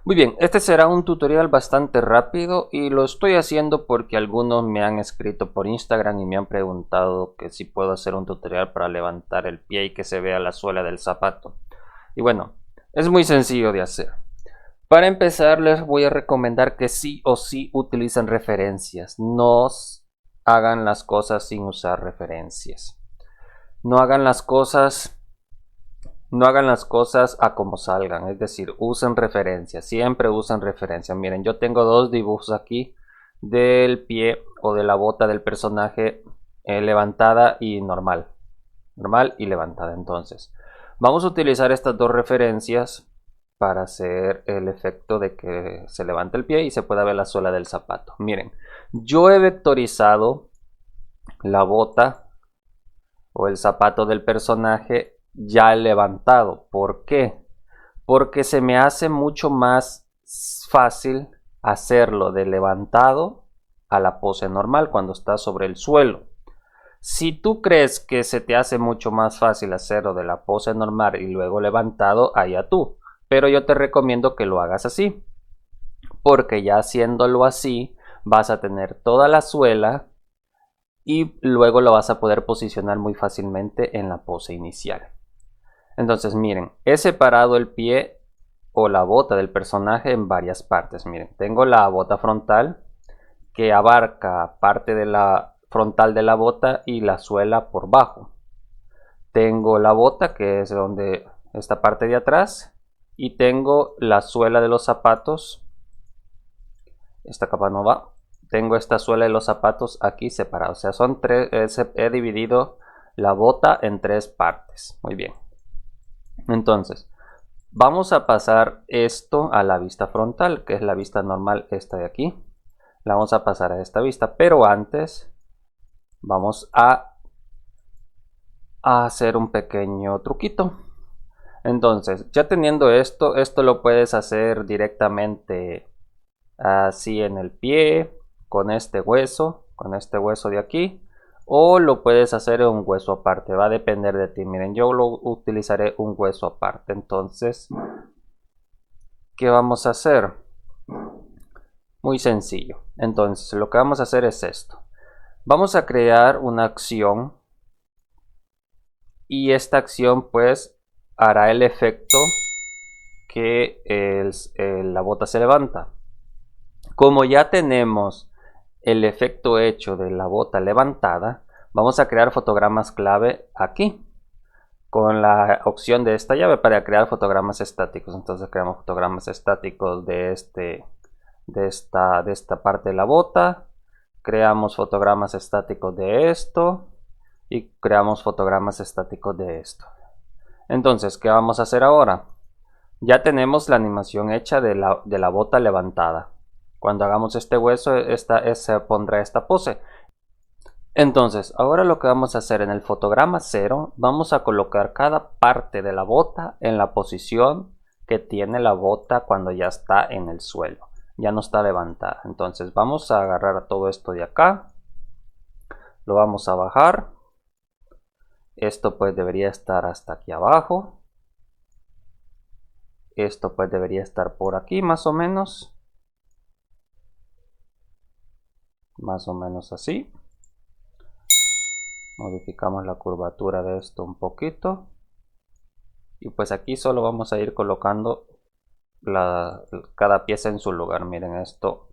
Muy bien, este será un tutorial bastante rápido y lo estoy haciendo porque algunos me han escrito por Instagram y me han preguntado que si puedo hacer un tutorial para levantar el pie y que se vea la suela del zapato. Y bueno, es muy sencillo de hacer. Para empezar, les voy a recomendar que sí o sí utilicen referencias. No hagan las cosas sin usar referencias. No hagan las cosas No hagan las cosas a como salgan, es decir, usen referencias, siempre usen referencias. Miren, yo tengo dos dibujos aquí del pie o de la bota del personaje levantada y normal. Normal y levantada. Entonces, vamos a utilizar estas dos referencias para hacer el efecto de que se levante el pie y se pueda ver la suela del zapato. Miren, yo he vectorizado la bota o el zapato del personaje ya levantado. ¿Por qué? Porque se me hace mucho más fácil hacerlo de levantado a la pose normal cuando está sobre el suelo. Si tú crees que se te hace mucho más fácil hacerlo de la pose normal y luego levantado, allá tú. Pero yo te recomiendo que lo hagas así. Porque ya haciéndolo así, vas a tener toda la suela y luego lo vas a poder posicionar muy fácilmente en la pose inicial. Entonces miren, he separado el pie o la bota del personaje en varias partes. Miren, tengo la bota frontal que abarca parte de la frontal de la bota y la suela por bajo. Tengo la bota que es donde esta parte de atrás y tengo la suela de los zapatos. Esta capa no va. Tengo esta suela de los zapatos aquí separados. O sea, son tres. He dividido la bota en tres partes. Muy bien. Entonces, vamos a pasar esto a la vista frontal, que es la vista normal esta de aquí. La vamos a pasar a esta vista, pero antes vamos a hacer un pequeño truquito. Entonces, ya teniendo esto lo puedes hacer directamente así en el pie, con este hueso de aquí, o lo puedes hacer en un hueso aparte, va a depender de ti. Miren, yo lo utilizaré un hueso aparte. Entonces, ¿qué vamos a hacer? Muy sencillo. Entonces, lo que vamos a hacer es esto. Vamos a crear una acción y esta acción pues hará el efecto que la bota se levanta. Como ya tenemos el efecto hecho de la bota levantada, vamos a crear fotogramas clave aquí con la opción de esta llave para crear fotogramas estáticos. Entonces creamos fotogramas estáticos de esta parte de la bota, creamos fotogramas estáticos de esto y creamos fotogramas estáticos de esto. Entonces, ¿qué vamos a hacer ahora? Ya tenemos la animación hecha de la bota levantada. Cuando hagamos este hueso, se pondrá esta pose. Entonces, ahora lo que vamos a hacer en el fotograma 0, vamos a colocar cada parte de la bota en la posición que tiene la bota cuando ya está en el suelo. Ya no está levantada. Entonces, vamos a agarrar todo esto de acá. Lo vamos a bajar. Esto pues debería estar hasta aquí abajo. Esto pues debería estar por aquí más o menos. Más o menos así. Modificamos la curvatura de esto un poquito. Y pues aquí solo vamos a ir colocando cada pieza en su lugar. Miren, esto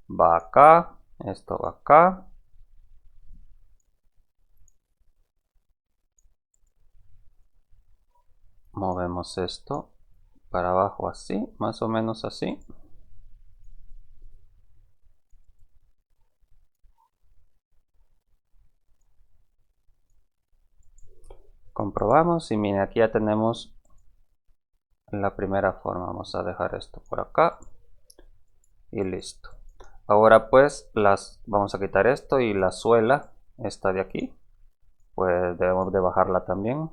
va acá. Esto va acá. Movemos esto para abajo así, más o menos así. Comprobamos y miren, aquí ya tenemos la primera forma. Vamos a dejar esto por acá y listo. Ahora pues vamos a quitar esto y la suela, esta de aquí, pues debemos de bajarla también.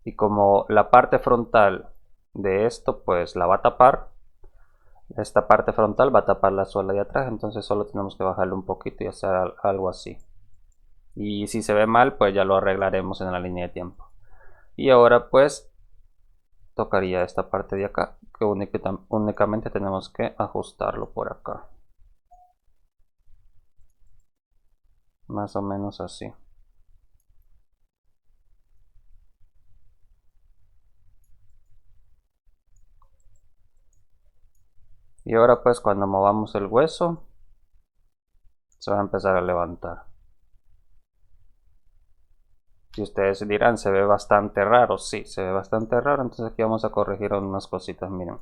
Y como la parte frontal de esto pues la va a tapar, esta parte frontal va a tapar la suela de atrás, entonces solo tenemos que bajarle un poquito y hacer algo así. Y si se ve mal pues ya lo arreglaremos en la línea de tiempo. Y ahora pues tocaría esta parte de acá, que únicamente tenemos que ajustarlo por acá. Más o menos así. Y ahora pues cuando movamos el hueso, se va a empezar a levantar. Si ustedes dirán, se ve bastante raro, sí, se ve bastante raro, entonces aquí vamos a corregir unas cositas, miren.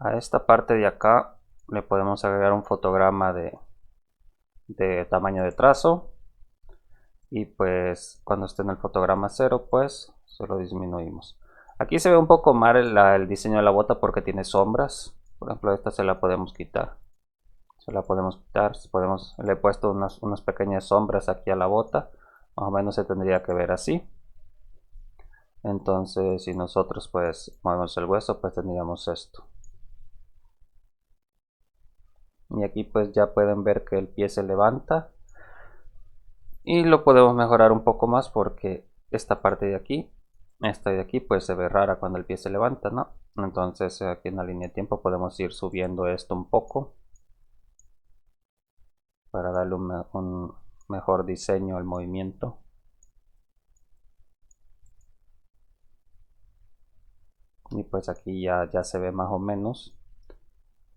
A esta parte de acá le podemos agregar un fotograma de tamaño de trazo. Y pues cuando esté en el fotograma 0, pues se lo disminuimos. Aquí se ve un poco mal el diseño de la bota porque tiene sombras. Por ejemplo, esta se la podemos quitar. Se la podemos quitar. Le he puesto unas pequeñas sombras aquí a la bota. Más o menos se tendría que ver así. Entonces, si nosotros pues movemos el hueso, pues tendríamos esto. Y aquí pues ya pueden ver que el pie se levanta. Y lo podemos mejorar un poco más porque esta parte de aquí, esta de aquí, pues se ve rara cuando el pie se levanta, ¿no? Entonces aquí en la línea de tiempo podemos ir subiendo esto un poco para darle un mejor diseño al movimiento. Y pues aquí ya se ve más o menos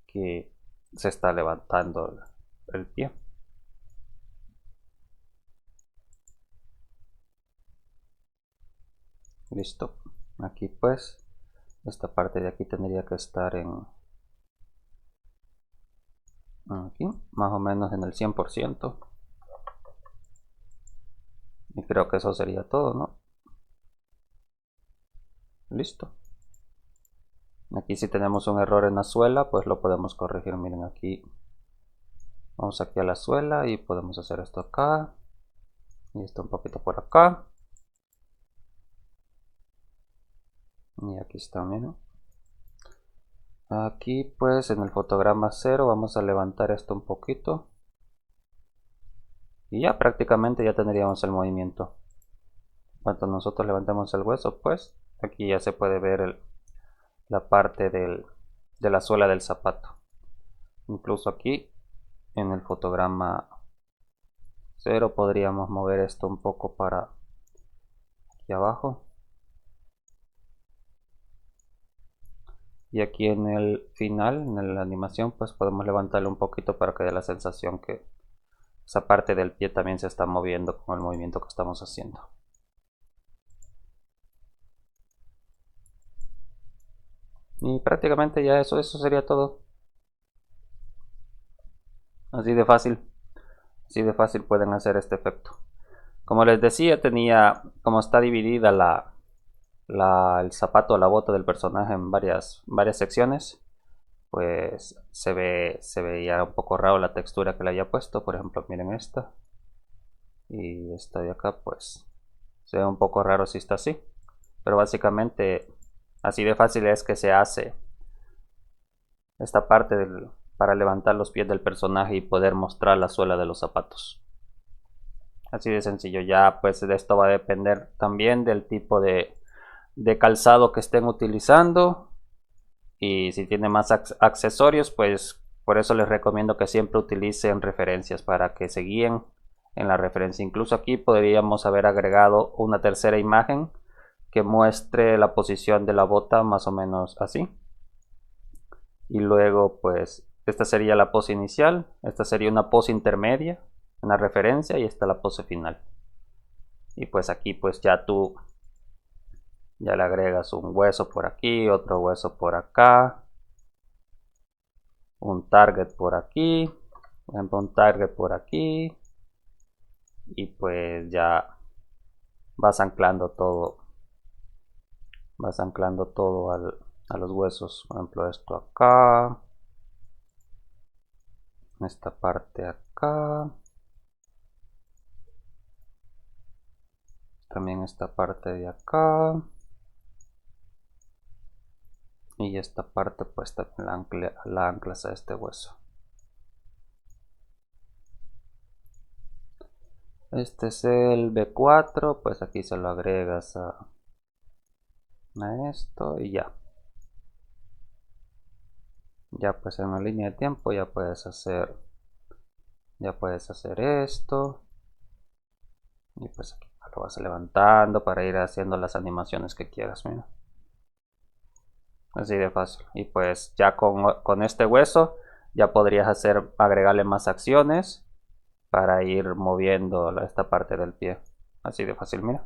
que se está levantando el pie. Listo. Aquí pues esta parte de aquí tendría que estar aquí, más o menos en el 100%. Y creo que eso sería todo, ¿no? Listo. Aquí si tenemos un error en la suela, pues lo podemos corregir. Miren aquí. Vamos aquí a la suela y podemos hacer esto acá. Y esto un poquito por acá. Y aquí está, miren. Aquí pues en el fotograma 0 vamos a levantar esto un poquito. Y ya prácticamente ya tendríamos el movimiento. Cuando nosotros levantemos el hueso, pues aquí ya se puede ver la parte de la suela del zapato. Incluso aquí en el fotograma 0 podríamos mover esto un poco para aquí abajo. Y aquí en el final, en la animación, pues podemos levantarlo un poquito para que dé la sensación que esa parte del pie también se está moviendo con el movimiento que estamos haciendo. Y prácticamente ya eso sería todo. Así de fácil. Así de fácil pueden hacer este efecto. Como les decía, como está dividida el zapato o la bota del personaje en varias secciones, pues se veía un poco raro la textura que le haya puesto. Por ejemplo, miren esta y esta de acá, pues se ve un poco raro si está así, pero básicamente así de fácil es que se hace esta parte para levantar los pies del personaje y poder mostrar la suela de los zapatos. Así de sencillo. Ya pues de esto va a depender también del tipo de calzado que estén utilizando. Y si tiene más accesorios, pues por eso les recomiendo que siempre utilicen referencias para que se guíen en la referencia. Incluso aquí podríamos haber agregado una tercera imagen que muestre la posición de la bota más o menos así. Y luego pues esta sería la pose inicial, esta sería una pose intermedia, una referencia, y esta la pose final. Y pues aquí pues ya le agregas un hueso por aquí, otro hueso por acá, un target por aquí, por ejemplo un target por aquí, y pues ya vas anclando todo a los huesos. Por ejemplo esto acá, esta parte acá, también esta parte de acá, y esta parte pues también la anclas a este hueso. Este es el B4, pues aquí se lo agregas a esto y ya. Ya pues en la línea de tiempo ya puedes hacer esto. Y pues aquí lo vas levantando para ir haciendo las animaciones que quieras, mira. Así de fácil. Y pues ya con este hueso ya podrías agregarle más acciones para ir moviendo esta parte del pie. Así de fácil, mira.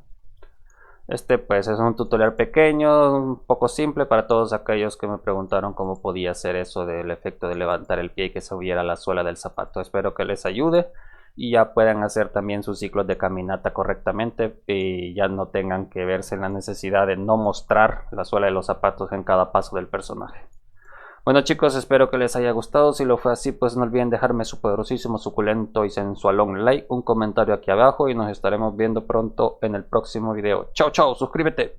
Este pues es un tutorial pequeño, un poco simple para todos aquellos que me preguntaron cómo podía hacer eso del efecto de levantar el pie y que se hubiera la suela del zapato. Espero que les ayude y ya puedan hacer también sus ciclos de caminata correctamente y ya no tengan que verse en la necesidad de no mostrar la suela de los zapatos en cada paso del personaje. Bueno chicos, espero que les haya gustado. Si lo fue así, pues no olviden dejarme su poderosísimo, suculento y sensualón like, un comentario aquí abajo y nos estaremos viendo pronto en el próximo video. Chao, chao, suscríbete.